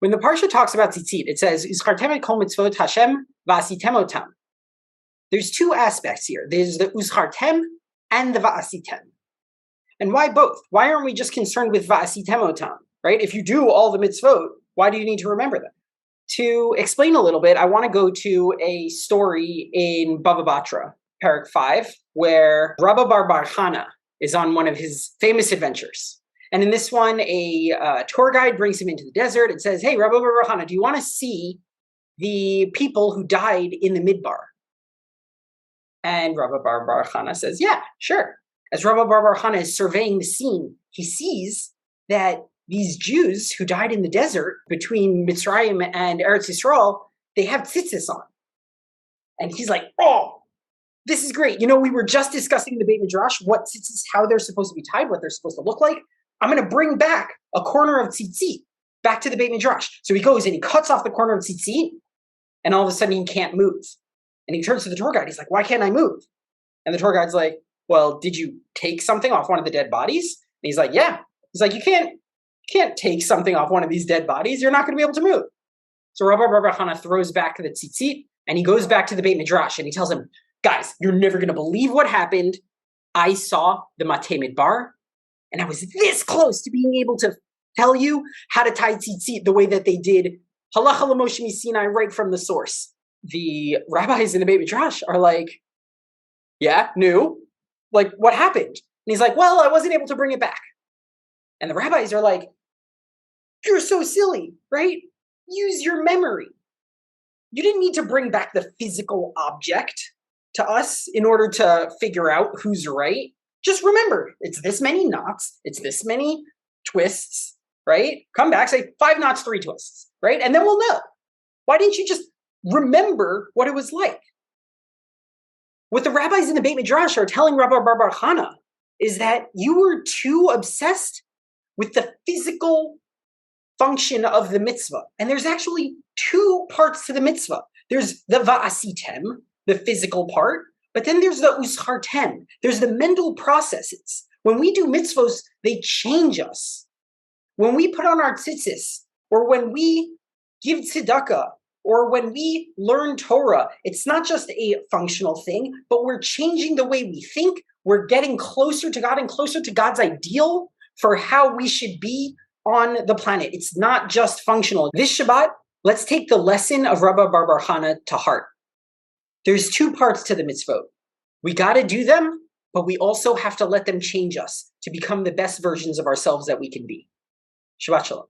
When the Parsha talks about Tzitzit, it says, Uzchartem et kol mitzvot Hashem va'asitem otam. There's two aspects here. There's the Uzchartem and the va'asitem. And why both? Why aren't we just concerned with va'asitem otam, right? If you do all the mitzvot, why do you need to remember them? To explain a little bit, I want to go to a story in Bava Batra, Parak 5, where Rabba Bar Chana is on one of his famous adventures. And in this one, a tour guide brings him into the desert and says, hey, Rabba Bar Chana, do you want to see the people who died in the midbar? And Rabba Bar Chana says, yeah, sure. As Rabba Bar Chana is surveying the scene, he sees that these Jews who died in the desert between Mitzrayim and Eretz Yisrael, they have tzitzis on. And he's like, oh, this is great. You know, we were just discussing in the Beit Midrash what tzitzis, how they're supposed to be tied, what they're supposed to look like. I'm going to bring back a corner of tzitzit back to the Beit Midrash. So he goes and he cuts off the corner of tzitzit, and all of a sudden he can't move. And he turns to the tour guide. He's like, why can't I move? And the tour guide's like, well, did you take something off one of the dead bodies? And he's like, yeah. He's like, you can't take something off one of these dead bodies. You're not going to be able to move. So Rabbi Bar Chana throws back the tzitzit, and he goes back to the Beit Midrash, and he tells him, guys, you're never going to believe what happened. I saw the Matei Midbar, and I was this close to being able to tell you how to tie tzitzit the way that they did Halacha L'Moshe Sinai right from the source. The rabbis in the Beit Midrash are like, yeah, new. Like, what happened? And he's like, well, I wasn't able to bring it back. And the rabbis are like, you're so silly, right? Use your memory. You didn't need to bring back the physical object to us in order to figure out who's right. Just remember, it's this many knots, it's this many twists, right? Come back, say 5 knots, 3 twists, right? And then we'll know. Why didn't you just remember what it was like? What the rabbis in the Beit Midrash are telling Rabbi Bar Chana is that you were too obsessed with the physical function of the mitzvah. And there's actually 2 parts to the mitzvah. There's the va'asitem, the physical part, but then there's the uzchartem. There's the mental processes. When we do mitzvos, they change us. When we put on our tzitzis, or when we give tzedakah, or when we learn Torah, it's not just a functional thing, but we're changing the way we think. We're getting closer to God and closer to God's ideal for how we should be on the planet. It's not just functional. This Shabbat, let's take the lesson of Rabbi Bar Chana to heart. There's 2 parts to the mitzvot. We got to do them, but we also have to let them change us to become the best versions of ourselves that we can be. Shabbat Shalom.